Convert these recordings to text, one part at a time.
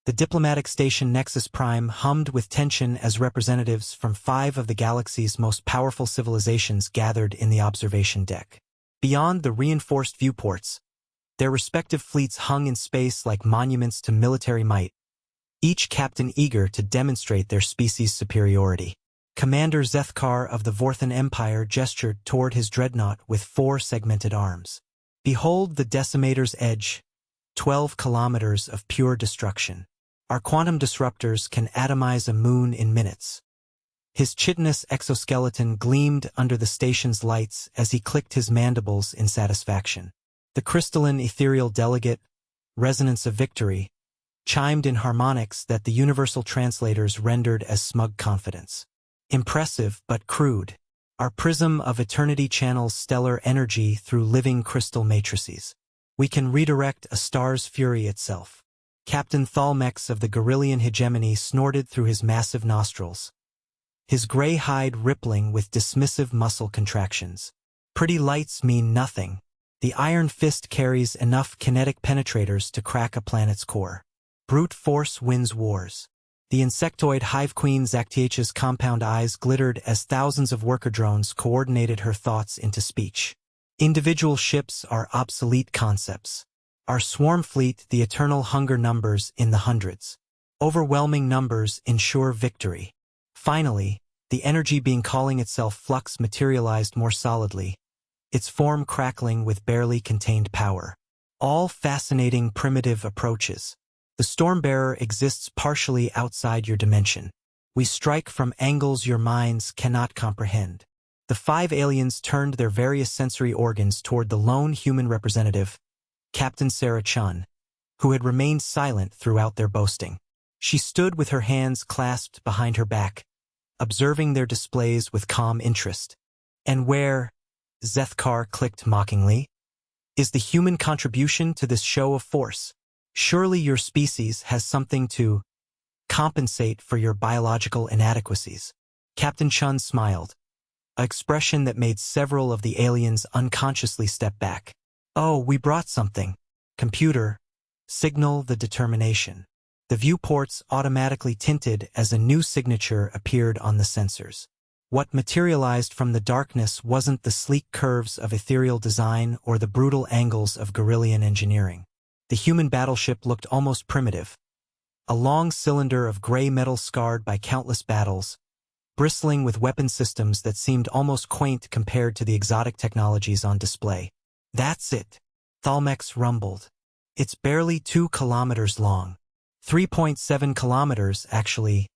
The diplomatic station Nexus Prime hummed with tension as representatives from 5 of the galaxy's most powerful civilizations gathered in the observation deck. Beyond the reinforced viewports, their respective fleets hung in space like monuments to military might, each captain eager to demonstrate their species' superiority. Commander Zethkar of the Vorthan Empire gestured toward his dreadnought with 4 segmented arms. Behold the Decimator's edge, 12 kilometers of pure destruction. Our quantum disruptors can atomize a moon in minutes. His chitinous exoskeleton gleamed under the station's lights as he clicked his mandibles in satisfaction. The crystalline ethereal delegate, resonance of victory, chimed in harmonics that the universal translators rendered as smug confidence. Impressive but crude, our prism of eternity channels stellar energy through living crystal matrices. We can redirect a star's fury itself. Captain Thalmex of the Gorillian hegemony snorted through his massive nostrils, his gray hide rippling with dismissive muscle contractions. Pretty lights mean nothing. The Iron Fist carries enough kinetic penetrators to crack a planet's core. Brute force wins wars. The insectoid hive queen Zactiace's compound eyes glittered as thousands of worker drones coordinated her thoughts into speech. Individual ships are obsolete concepts. Our swarm fleet, the eternal hunger numbers in the hundreds. Overwhelming numbers ensure victory. Finally, the energy being calling itself flux materialized more solidly, its form crackling with barely contained power. All fascinating primitive approaches. The Stormbearer exists partially outside your dimension. We strike from angles your minds cannot comprehend. The 5 aliens turned their various sensory organs toward the lone human representative, Captain Sarah Chun, who had remained silent throughout their boasting. She stood with her hands clasped behind her back, observing their displays with calm interest. And where, Zethkar clicked mockingly, is the human contribution to this show of force? Surely your species has something to compensate for your biological inadequacies. Captain Chun smiled, an expression that made several of the aliens unconsciously step back. Oh, we brought something. Computer, signal the determination. The viewports automatically tinted as a new signature appeared on the sensors. What materialized from the darkness wasn't the sleek curves of ethereal design or the brutal angles of Gorillian engineering. The human battleship looked almost primitive, a long cylinder of gray metal scarred by countless battles, bristling with weapon systems that seemed almost quaint compared to the exotic technologies on display. That's it, Thalmex rumbled. It's barely 2 kilometers long. 3.7 kilometers, actually,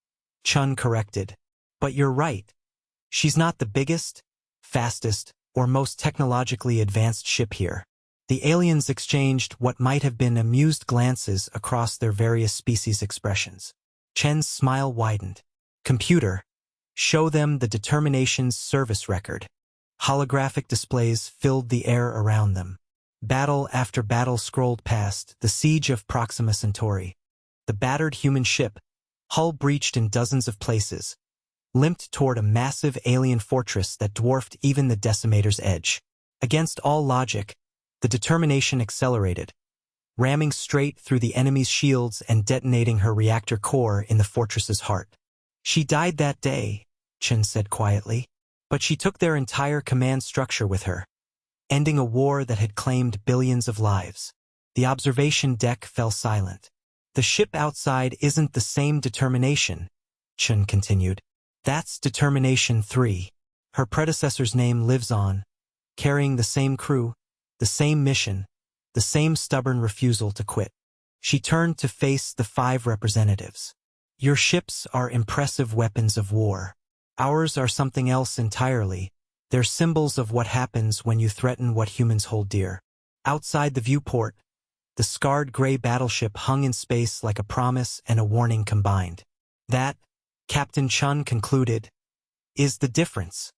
Chun corrected. But you're right. She's not the biggest, fastest, or most technologically advanced ship here. The aliens exchanged what might have been amused glances across their various species expressions. Chen's smile widened. Computer, show them the determination's service record. Holographic displays filled the air around them. Battle after battle scrolled past, the siege of Proxima Centauri. The battered human ship, hull breached in dozens of places, limped toward a massive alien fortress that dwarfed even the Decimator's edge. Against all logic, the determination accelerated, ramming straight through the enemy's shields and detonating her reactor core in the fortress's heart. She died that day, Chen said quietly, but she took their entire command structure with her, ending a war that had claimed billions of lives. The observation deck fell silent. The ship outside isn't the same determination, Chen continued. That's Determination 3. Her predecessor's name lives on, carrying the same crew, the same mission, the same stubborn refusal to quit. She turned to face the 5 representatives. Your ships are impressive weapons of war. Ours are something else entirely. They're symbols of what happens when you threaten what humans hold dear. Outside the viewport, the scarred gray battleship hung in space like a promise and a warning combined. That, Captain Chun concluded, is the difference.